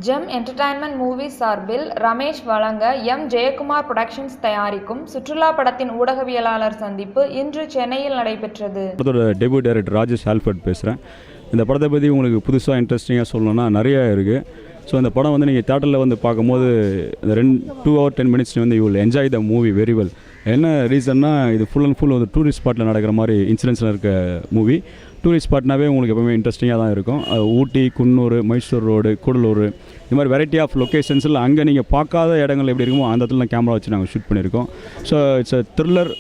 GeM entertainment movies சார்பில் ரமேஷ் வழங்க M Jayakumar productions தயாரிக்கும் சுற்றுலா படத்தின் ஊடகவியலாளர் சந்திப்பு இன்று சென்னையில் நடைபெற்றது. படத்தோட டெபியூ டைரக்டர் ராஜேஷ் ஆல்ஃபர்ட் பேசுகிறேன். இந்த படத்தை பற்றி உங்களுக்கு புதுசாக இன்ட்ரெஸ்டிங்காக சொல்லணும்னா நிறையா இருக்குது. ஸோ இந்த படம் வந்து நீங்கள் தேட்டரில் வந்து பார்க்கும்போது இந்த 2 hour 10 minutes வந்து you will enjoy the movie very well. என்ன ரீசன்னா இது ஃபுல் அண்ட் ஃபுல் ஒரு டூரிஸ்ட் ஸ்பாட்டில் நடக்கிற மாதிரி இன்சிடென்ட்ஸில் இருக்க மூவி. டூரிஸ்ட் ஸ்பாட்னாவே உங்களுக்கு எப்பவுமே இன்ட்ரெஸ்டிங்காக தான் இருக்கும். ஊட்டி, குன்னூர், மைசூர் ரோடு, கூடலூர், இது மாதிரி வெரைட்டி ஆஃப் லொக்கேஷன்ஸில் அங்கே நீங்கள் பார்க்காத இடங்கள் எப்படி இருக்குமோ அந்த இடத்துல கேமரா வச்சு நாங்கள் ஷூட் பண்ணியிருக்கோம். So it's a thriller,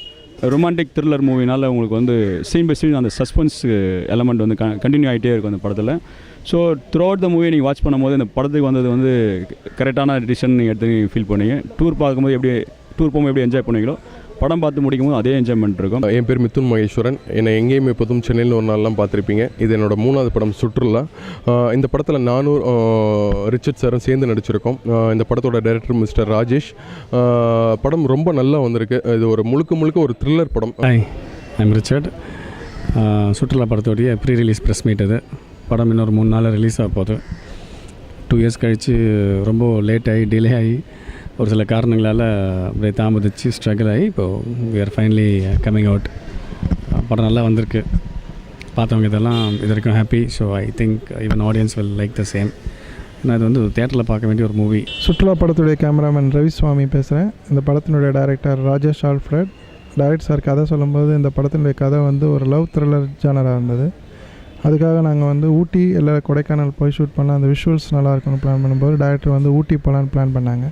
romantic thriller மூவினால் உங்களுக்கு வந்து சீன் பை சீன் அந்த சஸ்பென்ஸ் எலமெண்ட் வந்து கண்டினியூ ஆகிட்டே இருக்கும் அந்த படத்தில். So throughout the movie நீங்கள் வாட்ச் பண்ணும்போது இந்த படத்துக்கு வந்தது வந்து கரெக்டான டிசிஷன் நீங்கள் எடுத்து ஃபீல் பண்ணுவீங்க. டூர் போகும்போது எப்படி என்ஜாய் பண்ணுவீங்களோ படம் பார்த்து முடிக்கும்போது அதே என்ஜாய்மெண்ட் இருக்கும். என் பேர் மிதுன் மகேஸ்வரன். என்னை எங்கேயுமே எப்போதும் சென்னையில் ஒரு நாள்லாம் பார்த்துருப்பீங்க. இது என்னோடய 3வது படம் சுற்றுலா. இந்த படத்தில் நானும் ரிச்சர்ட் சாரும் சேர்ந்து நடிச்சிருக்கோம். இந்த படத்தோட டைரக்டர் மிஸ்டர் ராஜேஷ். படம் ரொம்ப நல்லா வந்திருக்கு. இது ஒரு முழுக்க ஒரு த்ரில்லர் படம். Hi, I'm Richard. சுற்றுலா படத்தோடைய ப்ரீ ரிலீஸ் ப்ரெஸ் மீட் இது. படம் இன்னொரு 3 நாள் ரிலீஸ் ஆக போகுது. 2 years கழித்து ரொம்ப லேட் ஆகி டிலே ஆகி ஒரு சில காரணங்களால் அப்படியே தாமதிச்சு ஸ்ட்ரகிள் ஆகி இப்போது we are finally coming out. படம் நல்லா வந்திருக்கு. பார்த்தவங்க இதெல்லாம் இது வரைக்கும் happy. So I think even audience will like the same. ஏன்னா இது வந்து தேட்டரில் பார்க்க வேண்டிய ஒரு மூவி. சுற்றுலா படத்துடைய கேமராமேன் ரவிசுவாமி பேசுகிறேன். இந்த படத்தினுடைய director Rajesh Alfred. Director sir கதை சொல்லும்போது இந்த படத்தினுடைய கதை வந்து ஒரு லவ் த்ரில்லர் ஜானராக இருந்தது. அதுக்காக நாங்கள் வந்து ஊட்டி இல்லை கொடைக்கானல் போய் ஷூட் பண்ணலாம், அந்த விஷுவல்ஸ் நல்லா இருக்கும்னு பிளான் பண்ணும்போது டைரக்டர் வந்து ஊட்டி போகலான்னு பிளான் பண்ணாங்க.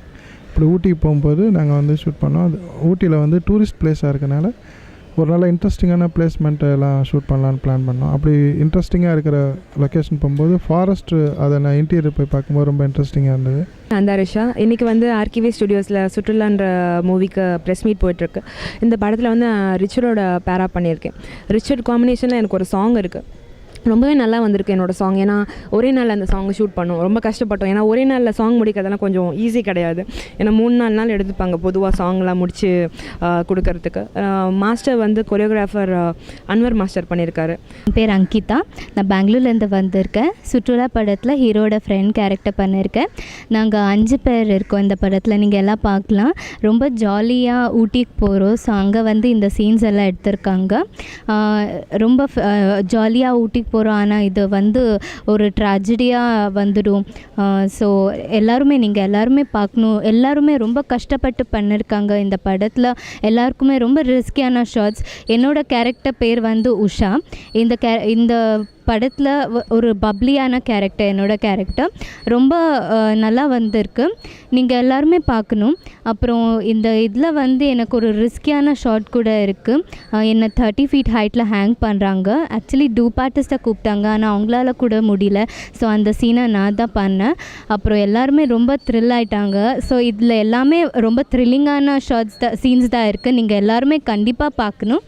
இப்படி ஊட்டிக்கு போகும்போது நாங்கள் வந்து ஷூட் பண்ணோம். அது ஊட்டியில் வந்து டூரிஸ்ட் பிளேஸாக இருக்கனால ஒரு நல்ல இன்ட்ரெஸ்டிங்கான பிளேஸ்மெண்ட்டை எல்லாம் ஷூட் பண்ணலான்னு பிளான் பண்ணோம். அப்படி இன்ட்ரெஸ்டிங்காக இருக்கிற லொக்கேஷன் போகும்போது ஃபாரஸ்ட்டு அதை நான் இன்டீரியர் போய் பார்க்கும்போது ரொம்ப இன்ட்ரெஸ்டிங்காக இருந்தது. அந்தாரிஷா. இன்றைக்கி வந்து ஆர்கிவி ஸ்டுடியோஸில் சுற்றுலான்ற மூவிக்கு ப்ரெஸ் மீட் போயிட்டுருக்கு. இந்த படத்தில் வந்து ரிச்சர்டோட பேரா பண்ணியிருக்கேன். ரிச்சர்ட் காம்பினேஷனில் எனக்கு ஒரு சாங் இருக்குது. ரொம்பவே நல்லா வந்திருக்கு என்னோடய சாங். ஏன்னா ஒரே நாளில் அந்த சாங்கை ஷூட் பண்ணோம். ரொம்ப கஷ்டப்பட்டோம். ஏன்னா ஒரே நாளில் சாங் முடிக்கிறதெல்லாம் கொஞ்சம் ஈஸி கிடையாது. ஏன்னா 3-4 நாள் எடுத்துப்பாங்க பொதுவாக சாங்லாம் முடித்து கொடுக்கறதுக்கு. மாஸ்டர் வந்து கொரியோகிராஃபர் அன்வர் மாஸ்டர் பண்ணியிருக்காரு. என் பேர் அங்கிதா. நான் பெங்களூர்லேருந்து வந்திருக்கேன். சுற்றுலா படத்தில் ஹீரோட ஃப்ரெண்ட் கேரக்டர் பண்ணியிருக்கேன். நாங்கள் 5 பேர் இருக்கோம் இந்த படத்தில். நீங்கள் எல்லாம் பார்க்கலாம். ரொம்ப ஜாலியாக ஊட்டிக்கு போகிறோம். ஸோ அங்கே வந்து இந்த சீன்ஸ் எல்லாம் எடுத்திருக்காங்க. ரொம்ப ஜாலியாக ஊட்டிக்கு போகிறோம். ஆனால் இது வந்து ஒரு ட்ராஜடியாக வந்துடும். ஸோ நீங்கள் எல்லாருமே பார்க்கணும். எல்லாருமே ரொம்ப கஷ்டப்பட்டு பண்ணியிருக்காங்க இந்த படத்தில். எல்லாருக்குமே ரொம்ப ரிஸ்கியான ஷாட்ஸ். என்னோடய கேரக்டர் பேர் வந்து உஷா. இந்த படத்தில் ஒரு பப்ளியான கேரக்டர் என்னோடய கேரக்டர். ரொம்ப நல்லா வந்திருக்கு. நீங்கள் எல்லாருமே பார்க்கணும். அப்புறம் இந்த இதில் வந்து எனக்கு ஒரு ரிஸ்கியான ஷாட் கூட இருக்குது. என்னை 30 feet ஹைட்டில் ஹேங் பண்ணுறாங்க. ஆக்சுவலி டூப் ஆர்டிஸ்ட்டை கூப்பிட்டாங்க, ஆனால் அவங்களால கூட முடியல. ஸோ அந்த சீனை நான் தான் பண்ணேன். அப்புறம் எல்லாருமே ரொம்ப த்ரில் ஆகிட்டாங்க. ஸோ இதில் எல்லாமே ரொம்ப த்ரில்லிங்கான ஷாட்ஸ் தான், சீன்ஸ் தான் இருக்குது. நீங்கள் எல்லாருமே கண்டிப்பாக பார்க்கணும்.